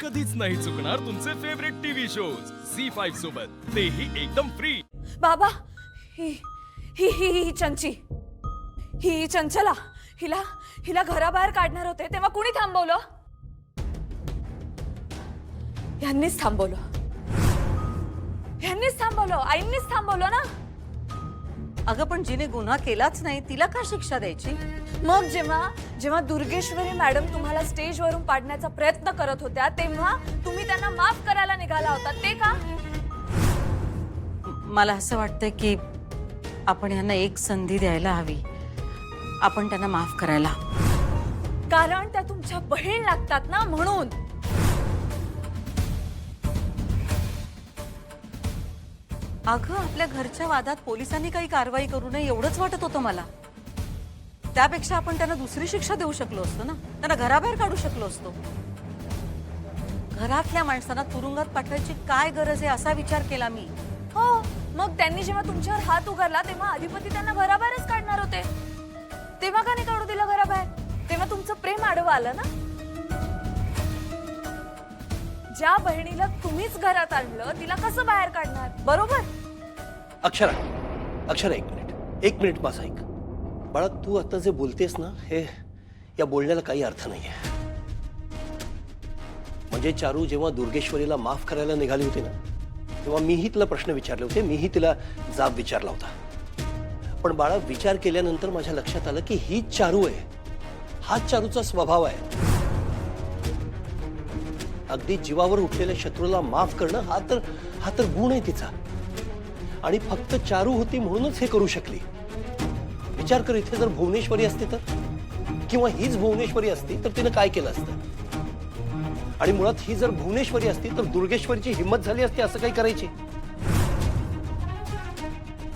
कधीच नाही चुकणार तुमचे फेवरेट टीव्ही शोज झी5 सोबत, तेही एकदम फ्री। बाबा ही ही ही ही चंची, ही चंचला, हिला हिला घराबाहेर काढणार होते तेव्हा कुणी थांबवलं? यांनीच थांबवलं, यांनीच थांबवलं, आईंनीच थांबवलं ना। अगं पण जिने गुन्हा केलाच नाही तिला का शिक्षा द्यायची? मग जेव्हा जेव्हा दुर्गेश्वरी मॅडम तुम्हाला स्टेजवरून पाडण्याचा प्रयत्न करत होत्या तेव्हा तुम्ही त्यांना माफ करायला निघाला होता, ते का? मला असं वाटतंय की आपण यांना एक संधी द्यायला हवी, आपण त्यांना माफ करायला। कारण त्या तुमच्या बहीण लागतात ना, म्हणून। अगं आपल्या घरच्या वादात पोलिसांनी काही कारवाई करू नये एवढंच वाटत होतं मला। त्यापेक्षा आपण त्यांना दुसरी शिक्षा देऊ शकलो असतो ना, त्यांना घराबाहेर काढू शकलो असतो। घरातल्या माणसांना तुरुंगात पाठवायची काय गरज आहे असा विचार केला मी। हो, मग त्यांनी जेव्हा तुमच्यावर हात उगारला तेव्हा अधिपती त्यांना घराबाहेरच काढणार होते, तेव्हा का नाही काढू दिलं घराबाहेर? तेव्हा तुमचं प्रेम आडवं आलं ना। ज्या बहिणीला तुम्हीच घरात आणलं तिला कसं बाहेर काढणार, बरोबर? अक्षरा, अक्षरा एक मिनिट माझा ऐक। बाळा तू आता जे बोलतेस ना, हे या बोलण्याला काही अर्थ नाहीये। म्हणजे चारू जेव्हा दुर्गेश्वरीला माफ करायला निघाली होती ना, तेव्हा मीही तिला प्रश्न विचारले होते, मीही तिला जाब विचारला होता। पण बाळा विचार केल्यानंतर माझ्या लक्षात आलं की ही चारू आहे, हाच चारूचा स्वभाव आहे। अगदी जीवावर उठलेल्या शत्रूला माफ करणं हा तर गुण आहे तिचा। आणि फक्त चारू होती म्हणूनच हे करू शकली। विचार कर, इथे जर भुवनेश्वरी असती तर, किंवा हीच भुवनेश्वरी असती तर तिने काय केलं असतं? आणि मुळात ही जर भुवनेश्वरी असती तर दुर्गेश्वरीची हिंमत झाली असती असं काही करायची?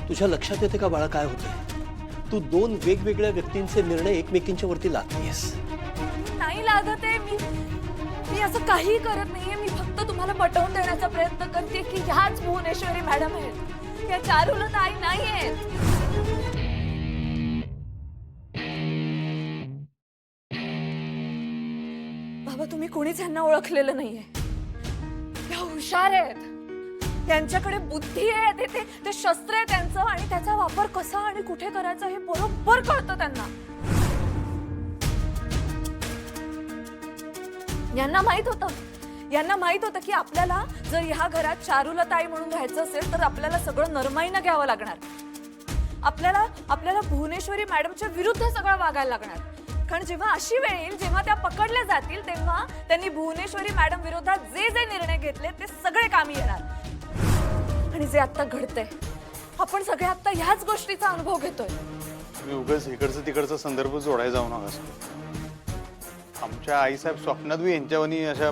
तुझ्या लक्षात येते का बाळा काय होतंय? तू दोन वेगवेगळ्या व्यक्तींचे निर्णय एकमेकींच्या वरती लादतेस। नाही लागत आहे, मी असं काही करत नाहीये। मी फक्त तुम्हाला पटवून देण्याचा प्रयत्न करते की ह्याच भुवनेश्वरी मॅडम आहेत, या चारूला ताई नाही आहेत। बाबा तुम्ही कोणीच यांना ओळखलेलं नाहीये, त्या हुशार आहेत, त्यांच्याकडे बुद्धी आहे, ते शस्त्र आहे त्यांचं, आणि त्याचा वापर कसा आणि कुठे करायचा हे बरोबर कळतं त्यांना। यांना माहित होतं की आपल्याला जर ह्या घरात चारूला ताई म्हणून राहायचं असेल तर आपल्याला सगळं नरमाईनं घ्यावं लागणार, आपल्याला भुवनेश्वरी मॅडमच्या विरुद्ध सगळं वागायला लागणार। कारण जेव्हा अशी वेळ येईल जेव्हा त्या पकडल्या जातील तेव्हा त्यांनी भुवनेश्वरी मॅडम विरोधात जे जे निर्णय घेतले ते सगळे कामी येणार। आणि जे आता घडतंय, आपण सगळे आता ह्याच गोष्टीचा अनुभव घेतोय। तुम्ही उगाच इकडचं तिकडचा संदर्भ जोडायला जाऊ नका। आमच्या आईसाहेब स्वप्नातही यांच्यावानी अशा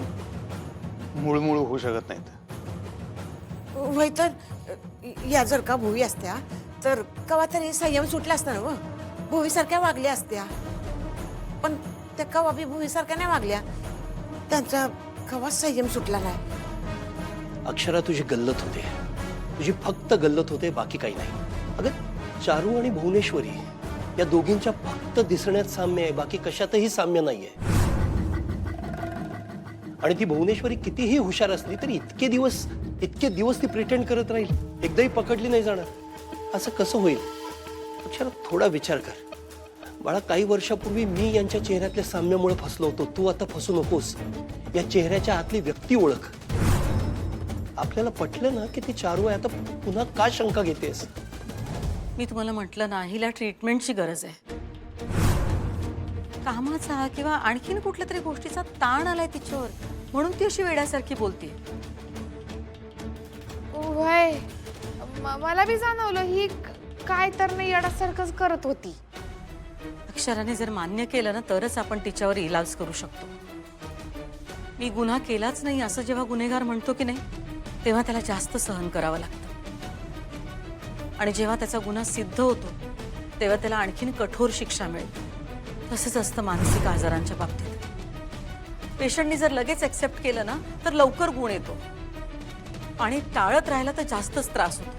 मूळमूळ होऊ शकत नाहीत। वय तर या जर का भुवी असत्या तर कवा तरी संयम सुटला असता ना, भुवी सारख्या वागल्या असत्या। पण त्या कवा बी भुवी सारख्या नाही वागल्या, त्यांचा कवा संयम सुटला नाही। अक्षरा तुझी गल्लत होते, तुझी फक्त गल्लत होते, बाकी काही नाही। अगं चारू आणि भुवनेश्वरी या दोघींच्या फक्त दिसण्यात साम्य आहे, बाकी कशातही साम्य नाहीये। आणि ती भुवनेश्वरी कितीही हुशार असली तरी इतके दिवस ती प्रिटेंड करत राहील, एकदाही पकडली नाही जाणार, असं कसं होईल? अक्षरा थोडा विचार कर बाळा। काही वर्षापूर्वी मी यांच्या चेहऱ्यातल्या साम्यामुळे फसलो होतो, तू आता फसू नकोस। या चेहऱ्याच्या आतली व्यक्ती ओळख। आपल्याला पटलं ना की ती चारू आहे, आता पुन्हा का शंका घेतेस? मी तुम्हाला म्हटलं ना, हिला ट्रीटमेंटची गरज आहे। कामाचा किंवा आणखीन कुठल्या तरी गोष्टीचा ताण आलाय तिच्यावर, म्हणून ती अशी वेड्यासारखी बोलते। वय मला बी जाणवलं ही काय तर नाही येण्यासारखंच करत होती। अक्षराने जर मान्य केलं ना तरच आपण तिच्यावर इलाज करू शकतो। मी गुन्हा केलाच नाही असं जेव्हा गुन्हेगार म्हणतो की नाही, तेव्हा त्याला जास्त सहन करावं लागतं, आणि जेव्हा त्याचा गुन्हा सिद्ध होतो तेव्हा त्याला आणखीन कठोर शिक्षा मिळते। तसंच असतं मानसिक आजारांच्या बाबतीत। पेशंटनी जर लगेच ऍक्सेप्ट केलं ना तर लवकर गुण येतो, आणि टाळत राहिला तर जास्तच त्रास होतो।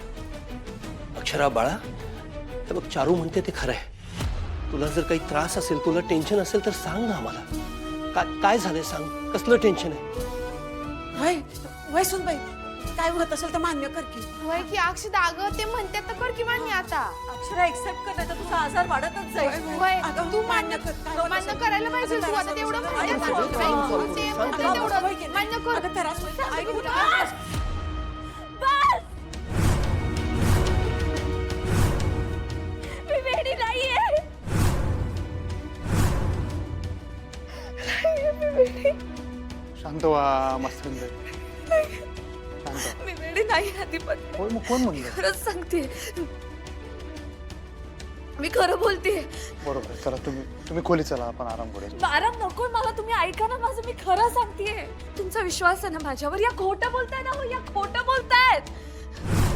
अक्षरा बाळा, हे बघ चारू म्हणते ते खरं आहे। तुला जर काही त्रास असेल, तुला टेन्शन असेल तर सांग ना आम्हाला। काय झालंय सांग, कसलं टेन्शन आहे? वय वय सुन बाई काय होत असेल तर मान्य कर की. होय की अक्षदा अगं ते म्हणतात तर कर की मान्य आता. अक्षरा एक्सेप्ट कर, नाही तर तुझा आजार वाढतच जाईल. होय अगं, तू मान्य कर, काय होत मान्य असेल. करायला पाहिजे तू आता तेवढं म्हणते ना. ते म्हणते तेवढं मान्य कर. अगं त्रास होईल. ऐक ना. बस! मी वेडी नाहीये. शांत व्हा मस्तिंदे, शांत. मी वेडी नाही अधिपती. होय, मग कोण म्हणलं? खरंच सांगते, मी खरं बोलते. बरोबर आहे. चला तुम्ही खोली चला, आपण आराम करूया. आराम नको मला, तुम्ही ऐका ना माझं, मी खरं सांगतेय. तुमचा विश्वास आहे ना माझ्यावर? या खोटं बोलताय ना हो, या खोटं बोलतायत.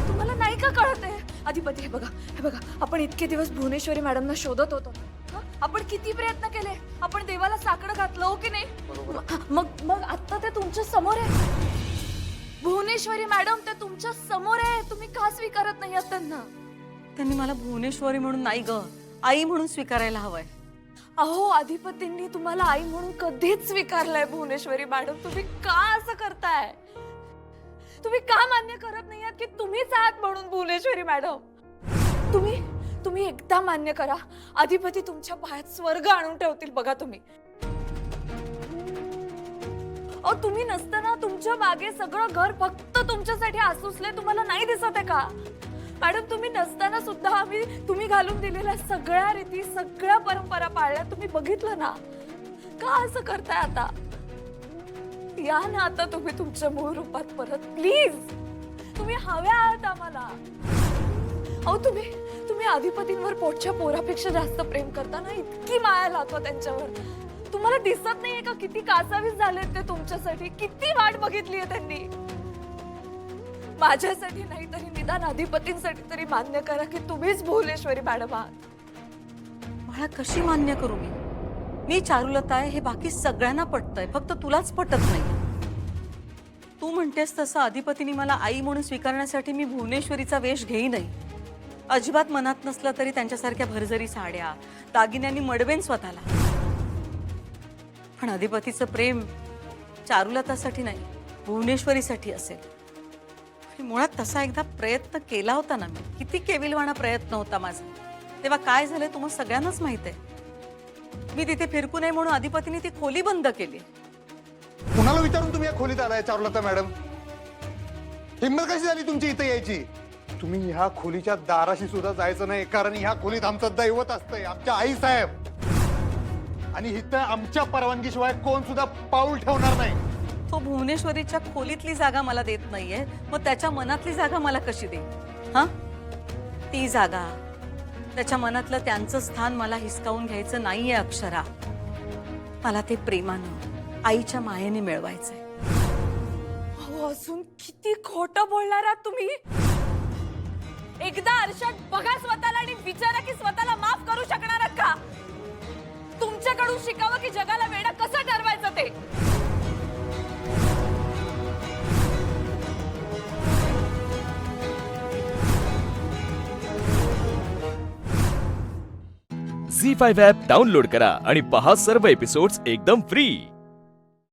तुम्हाला नाही का कळत आहे? अधिपती हे बघा आपण इतके दिवस भुवनेश्वरी मॅडमना शोधत होतो ना. हं? आपण किती प्रयत्न केले, आपण देवाला साकडं घातलं हो की नाही? मग आता ते तुमच्या समोर आहे. भुवनेश्वरी मॅडम ते तुमच्या समोर आहे, तुम्ही का स्वीकारत नाही आहात त्यांना? त्यांनी मला भुवनेश्वरी म्हणून नाही ग, आई म्हणून स्वीकारायला हवंय. अहो अधिपतींनी तुम्हाला आई म्हणून कधीच स्वीकारलंय भुवनेश्वरी मॅडम. तुम्ही का असं करताय? तुम्ही का मान्य करत नाही आहात की तुम्हीच आहात म्हणून भुवनेश्वरी मॅडम? तुम्ही एकदा मान्य करा, अधिपती तुमच्या पायात स्वर्ग आणून ठेवतील बघा. तुम्ही अहो तुम्ही नसताना तुमच्या मागे सगळं घर फक्त तुमच्यासाठी आसुसले, तुम्हाला नाही दिसत आहे का? मॅडम तुम्ही नसताना सुद्धा तुम्ही घालून दिलेल्या सगळ्या रीती, सगळ्या परंपरा पाळल्या. तुम्ही बघितलं ना, का असं करताय आता? या ना आता तुम्ही तुमच्या मूळ रूपात परत, प्लीज. तुम्ही हव्या आहात आम्हाला. अहो तुम्ही अधिपतींवर पोटच्या पोरापेक्षा जास्त प्रेम करता ना, इतकी माया लावतो त्यांच्यावर. तुम्हाला दिसत नाहीये का किती कासावीस झालेत ते तुमच्यासाठी? किती वाट बघितली आहे त्यांनी. माझ्यासाठी नाही तरी निदान अधिपतींसाठी तरी मान्य करा की तुम्हीच भुवनेश्वरी मॅडम आहात. मला कशी मान्य करू मी चारुलता आहे हे बाकी सगळ्यांना पटतंय, फक्त तुलाच पटत नाही. तू म्हणतेस तसं अधिपतीने मला आई म्हणून स्वीकारण्यासाठी मी भुवनेश्वरीचा वेश घेई नाही. अजिबात मनात नसलं तरी त्यांच्यासारख्या भरजरी साड्या, दागिन्यांनी मडवेन स्वतःला. पण अधिपतीचं प्रेम चारुलतासाठी नाही, भुवनेश्वरीसाठी असेल. मुळात तसा एकदा प्रयत्न केला होता ना मी. किती केविलवाणा प्रयत्न होता माझा. तेव्हा काय झालं तुम्हाला सगळ्यांनाच माहित आहे. मी तिथे फिरकू नये म्हणून अधिपतीने ती खोली बंद केली. कुणाला विचारून तुम्ही या खोलीत आलाय चारुलता मॅडम? हिंमत कशी झाली तुमची इथे यायची? तुम्ही ह्या खोलीच्या दाराशी सुद्धा जायचं नाही, कारण ह्या खोलीत आमचं दैवत असतंय, आमच्या आई साहेब. आणि इथं आमच्या परवानगीशिवाय कोण सुद्धा पाऊल ठेवणार नाही. तो भुवनेश्वरीच्या खोलीतली जागा मला देत नाहीये, मग त्याच्या मनातली जागा मला कशी देईल? हा, ती जागा, त्याच्या मनातलं त्यांचं स्थान मला हिसकावून घ्यायचं नाहीये अक्षरा. मला ते प्रेमानं, आईच्या मायेने मिळवायचंय. अहो अजून किती खोटं बोलणार आहात तुम्ही? एकदा आरशात बघा स्वतःला आणि विचारा की स्वतःला माफ करू शकणार आहात का? तुमच्याकडून शिकावं की जगाला वेडा कसं ठरवायचं ते. झी5 ॲप डाउनलोड करा आणि पहा सर्व एपिसोड्स एकदम फ्री.